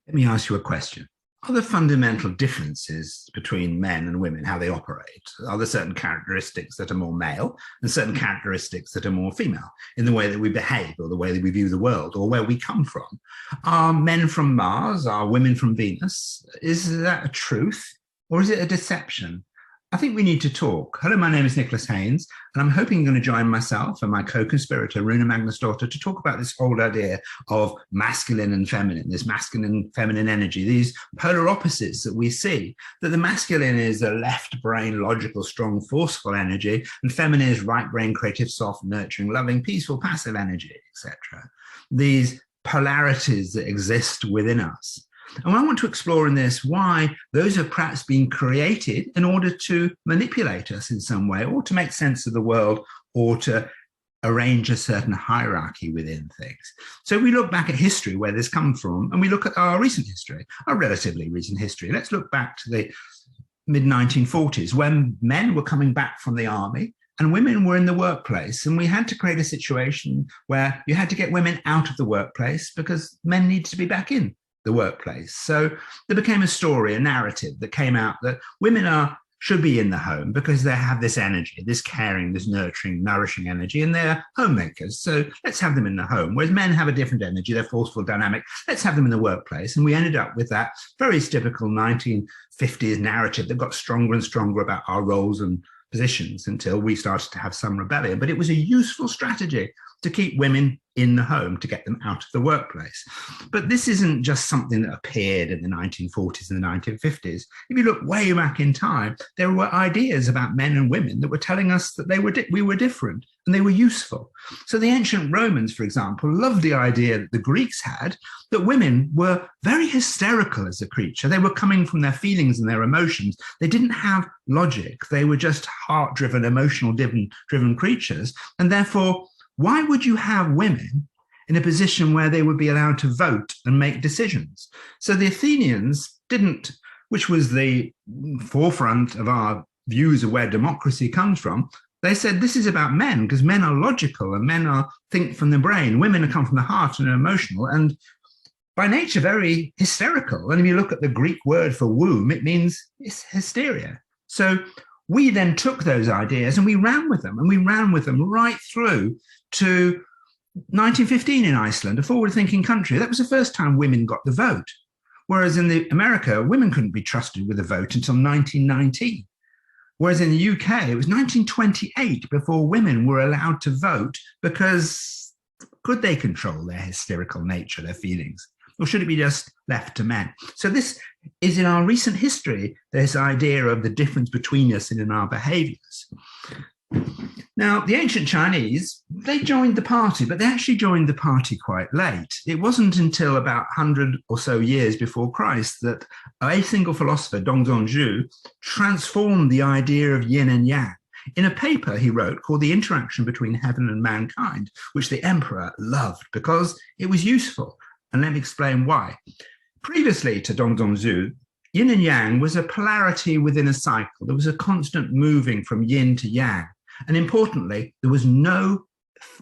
Let me ask you a question. Are there fundamental differences between men and women, how they operate? Are there certain characteristics that are more male and certain characteristics that are more female in the way that we behave or the way that we view the world or where we come from? Are men from Mars? Are women from Venus? Is that a truth or is it a deception? I think we need to talk. Hello, my name is Nicholas Haines, and I'm hoping you're going to join myself and my co-conspirator, Rúna Magnúsdóttir, to talk about this whole idea of masculine and feminine, this masculine and feminine energy, these polar opposites that we see, that the masculine is a left brain, logical, strong, forceful energy, and feminine is right brain, creative, soft, nurturing, loving, peaceful, passive energy, etc. These polarities that exist within us. And I want to explore in this why those have perhaps been created in order to manipulate us in some way, or to make sense of the world, or to arrange a certain hierarchy within things. So we look back at history, where this comes from, and we look at our recent history, our relatively recent history. Let's look back to the mid-1940s, when men were coming back from the army and women were in the workplace, and we had to create a situation where you had to get women out of the workplace because men needed to be back in the workplace. So there became a story, a narrative that came out that women should be in the home because they have this energy, this caring, this nurturing, nourishing energy, and they're homemakers. So let's have them in the home. Whereas men have a different energy, they're forceful, dynamic. Let's have them in the workplace. And we ended up with that very typical 1950s narrative that got stronger and stronger about our roles and positions until we started to have some rebellion. But it was a useful strategy to keep women in the home, to get them out of the workplace. But this isn't just something that appeared in the 1940s and the 1950s. If you look way back in time, there were ideas about men and women that were telling us that we were different and they were useful. So the ancient Romans, for example, loved the idea that the Greeks had, that women were very hysterical as a creature. They were coming from their feelings and their emotions. They didn't have logic. They were just heart-driven, emotional-driven creatures. And therefore, why would you have women in a position where they would be allowed to vote and make decisions? So the Athenians didn't, which was the forefront of our views of where democracy comes from. They said this is about men because men are logical and men think from the brain. Women come from the heart and are emotional and by nature very hysterical. And if you look at the Greek word for womb, it means it's hysteria. So we then took those ideas and we ran with them, and we ran with them right through to 1915 in Iceland, a forward-thinking country. That was the first time women got the vote. Whereas in America, women couldn't be trusted with a vote until 1919. Whereas in the UK, it was 1928 before women were allowed to vote because could they control their hysterical nature, their feelings? Or should it be just left to men? So this is in our recent history, this idea of the difference between us and in our behaviors. Now, the ancient Chinese, they joined the party, but they actually joined the party quite late. It wasn't until about 100 or so years before Christ that a single philosopher, Zhu, transformed the idea of yin and yang in a paper he wrote called The Interaction Between Heaven and Mankind, which the emperor loved because it was useful. And let me explain why. Previously to Zhu, yin and yang was a polarity within a cycle. There was a constant moving from yin to yang. And importantly, there was no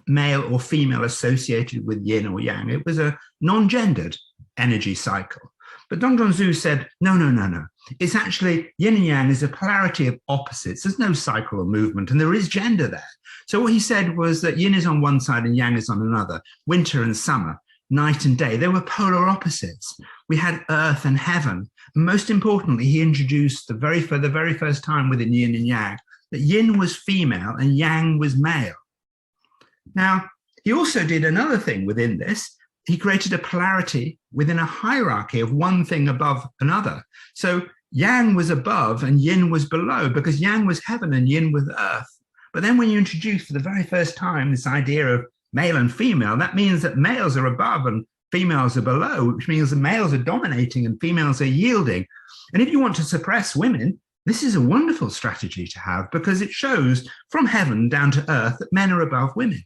male or female associated with yin or yang. It was a non-gendered energy cycle. But Zhu said, no. It's actually yin and yang is a polarity of opposites. There's no cycle or movement, and there is gender there. So what he said was that yin is on one side and yang is on another, winter and summer, night and day. They were polar opposites. We had earth and heaven. And most importantly, he introduced for the very first time within yin and yang, that yin was female and yang was male. Now, he also did another thing within this. He created a polarity within a hierarchy of one thing above another. So yang was above and yin was below because yang was heaven and yin was earth. But then when you introduce for the very first time this idea of male and female, that means that males are above and females are below, which means that males are dominating and females are yielding. And if you want to suppress women, this is a wonderful strategy to have because it shows from heaven down to earth that men are above women.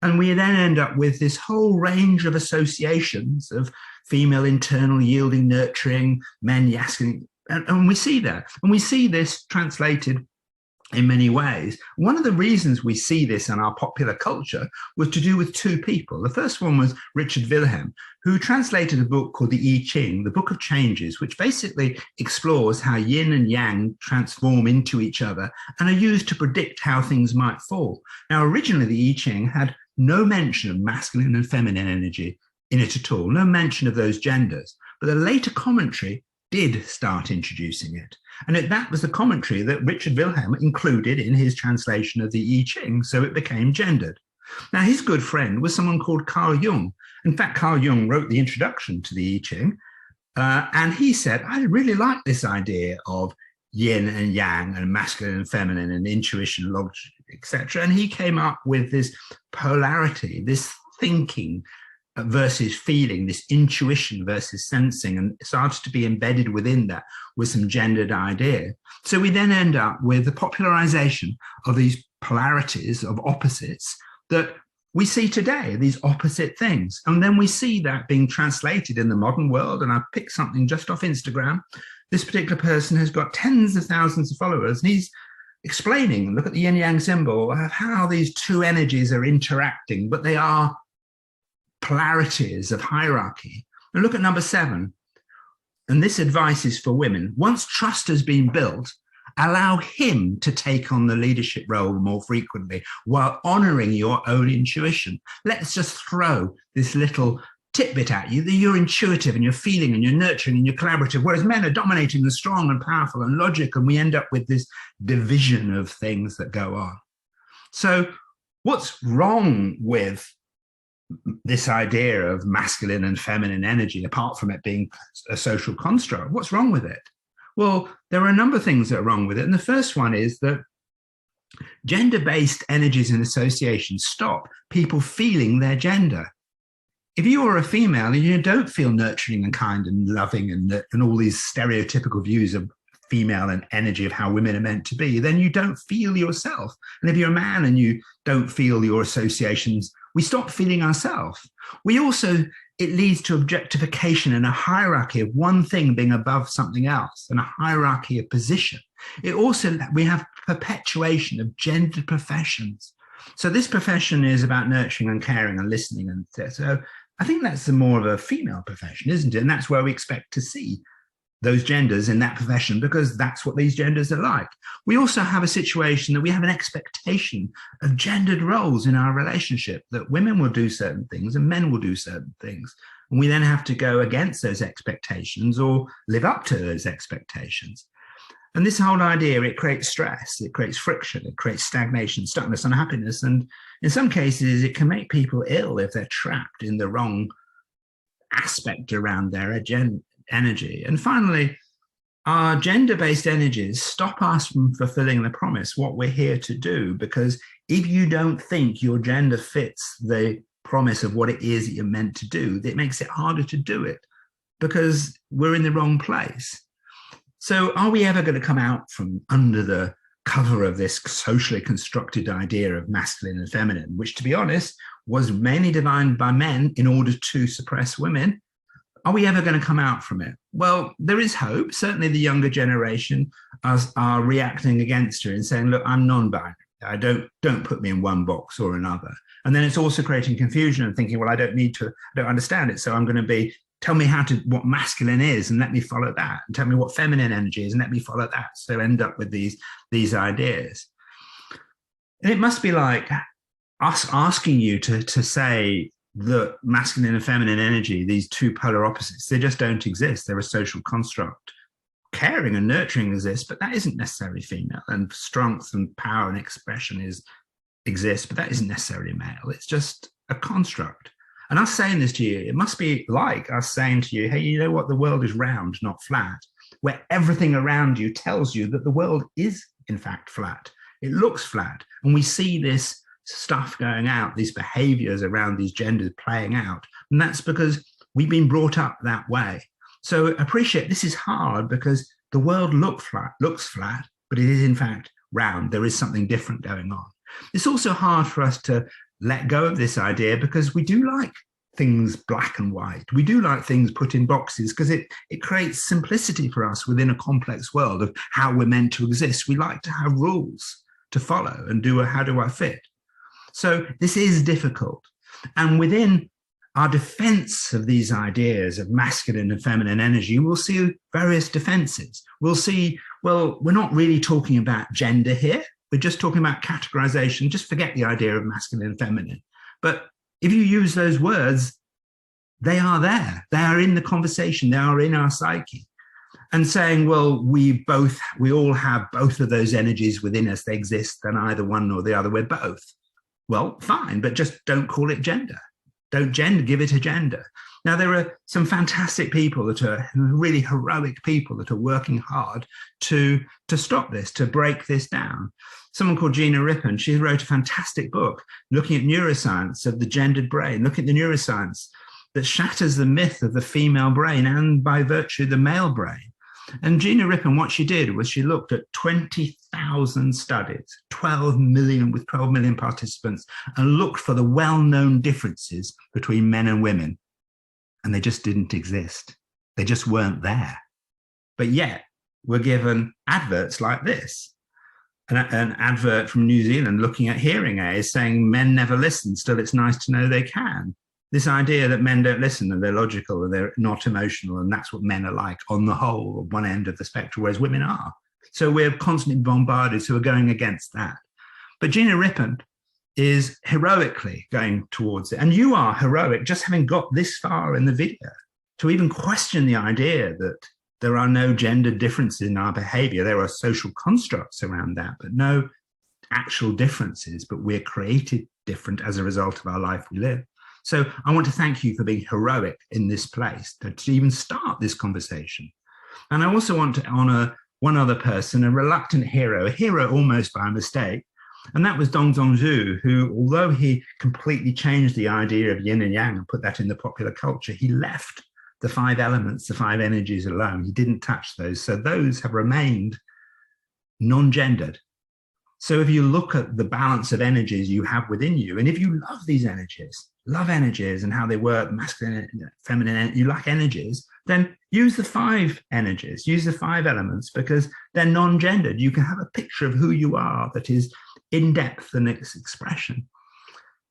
And we then end up with this whole range of associations of female internal yielding, nurturing, men yasking, and we see that. And we see this translated in many ways. One of the reasons we see this in our popular culture was to do with two people. The first one was Richard Wilhelm, who translated a book called the I Ching, the Book of Changes, which basically explores how yin and yang transform into each other and are used to predict how things might fall. Now, originally, the I Ching had no mention of masculine and feminine energy in it at all, no mention of those genders. But the later commentary did start introducing it. And that was the commentary that Richard Wilhelm included in his translation of the I Ching, so it became gendered. Now, his good friend was someone called Carl Jung. In fact, Carl Jung wrote the introduction to the I Ching, and he said, I really like this idea of yin and yang and masculine and feminine and intuition, logic, etc. And he came up with this polarity, this thinking versus feeling, this intuition versus sensing, and started to be embedded within that with some gendered idea. So we then end up with the popularization of these polarities of opposites that we see today, these opposite things. And then we see that being translated in the modern world. And I picked something just off Instagram. This particular person has got tens of thousands of followers, and he's explaining, look at the yin yang symbol, of how these two energies are interacting, but they are polarities of hierarchy. And look at number 7. And this advice is for women. Once trust has been built, allow him to take on the leadership role more frequently while honoring your own intuition. Let's just throw this little tidbit at you that you're intuitive and you're feeling and you're nurturing and you're collaborative, whereas men are dominating and strong and powerful and logic, and we end up with this division of things that go on. So what's wrong with this idea of masculine and feminine energy, apart from it being a social construct? What's wrong with it? Well, there are a number of things that are wrong with it. And the first one is that gender-based energies and associations stop people feeling their gender. If you are a female and you don't feel nurturing and kind and loving and all these stereotypical views of female and energy of how women are meant to be, then you don't feel yourself. And if you're a man and you don't feel your associations, we stop feeling ourselves. It leads to objectification and a hierarchy of one thing being above something else and a hierarchy of position. We have perpetuation of gendered professions. So this profession is about nurturing and caring and listening. And so I think that's more of a female profession, isn't it? And that's where we expect to see those genders in that profession, because that's what these genders are like. We also have a situation that we have an expectation of gendered roles in our relationship, that women will do certain things and men will do certain things. And we then have to go against those expectations or live up to those expectations. And this whole idea, it creates stress, it creates friction, it creates stagnation, stuckness, unhappiness. And in some cases, it can make people ill if they're trapped in the wrong aspect around their energy. And finally, our gender-based energies stop us from fulfilling the promise, what we're here to do, because if you don't think your gender fits the promise of what it is that you're meant to do, it makes it harder to do it because we're in the wrong place. So are we ever going to come out from under the cover of this socially constructed idea of masculine and feminine, which, to be honest, was mainly defined by men in order to suppress women? Are we ever going to come out from it? Well, there is hope. Certainly the younger generation are reacting against her and saying, look, I'm non-binary. Don't put me in one box or another. And then it's also creating confusion and thinking, well, I don't understand it. So I'm going to be, tell me what masculine is and let me follow that. And tell me what feminine energy is and let me follow that. So end up with these ideas. And it must be like us asking you to say, the masculine and feminine energy, these two polar opposites, they just don't exist. They're a social construct. Caring and nurturing exists, but that isn't necessarily female. And strength and power and expression exists, but that isn't necessarily male. It's just a construct. And us saying this to you, it must be like us saying to you, hey, you know what? The world is round, not flat, where everything around you tells you that the world is, in fact, flat. It looks flat. And we see this stuff going out, these behaviors around these genders playing out. And that's because we've been brought up that way. So appreciate this is hard because the world looks flat, but it is in fact round. There is something different going on. It's also hard for us to let go of this idea because we do like things black and white. We do like things put in boxes because it creates simplicity for us within a complex world of how we're meant to exist. We like to have rules to follow and do a how do I fit. So this is difficult. And within our defense of these ideas of masculine and feminine energy, we'll see various defenses. We'll see, well, we're not really talking about gender here. We're just talking about categorization. Just forget the idea of masculine and feminine. But if you use those words, they are there. They are in the conversation. They are in our psyche. And saying, well, we all have both of those energies within us. They exist, and either one or the other. We're both. Well, fine, but just don't call it gender. Don't give it a gender. Now, there are some fantastic people that are really heroic people that are working hard to stop this, to break this down. Someone called Gina Rippon, she wrote a fantastic book looking at neuroscience of the gendered brain, looking at the neuroscience that shatters the myth of the female brain and by virtue the male brain. And Gina Rippon, what she did was she looked at 20,000 studies, 12 million participants, and looked for the well-known differences between men and women. And they just didn't exist. They just weren't there. But yet we're given adverts like this. An advert from New Zealand looking at hearing aids saying men never listen, still it's nice to know they can. This idea that men don't listen and they're logical and they're not emotional and that's what men are like on the whole, one end of the spectrum, whereas women are. So we're constantly bombarded, so we're going against that. But Gina Rippon is heroically going towards it. And you are heroic just having got this far in the video to even question the idea that there are no gender differences in our behavior. There are social constructs around that, but no actual differences, but we're created different as a result of our life we live. So I want to thank you for being heroic in this place to even start this conversation. And I also want to honor one other person, a reluctant hero, a hero almost by mistake. And that was Dong Zhongzhu, who, although he completely changed the idea of yin and yang and put that in the popular culture, he left the 5 elements, the 5 energies alone. He didn't touch those. So those have remained non-gendered. So if you look at the balance of energies you have within you, and if you love these energies, love energies and how they work, masculine, feminine, you like energies, then use the 5 energies, use the 5 elements because they're non-gendered. You can have a picture of who you are that is in depth in its expression.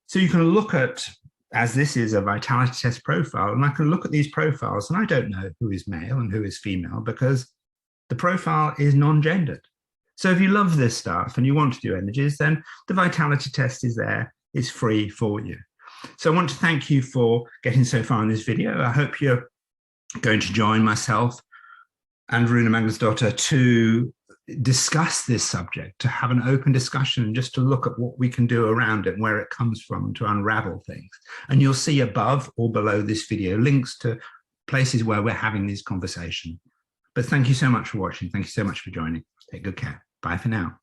So you can look at, as this is a vitality test profile, and I can look at these profiles and I don't know who is male and who is female because the profile is non-gendered. So if you love this stuff and you want to do energies, then the vitality test is there, it's free for you. So I want to thank you for getting so far in this video. I hope you're going to join myself and Rúna Magnúsdóttir to discuss this subject, to have an open discussion and just to look at what we can do around it and where it comes from to unravel things. And you'll see above or below this video links to places where we're having these conversations. But thank you so much for watching. Thank you so much for joining. Take good care. Bye for now.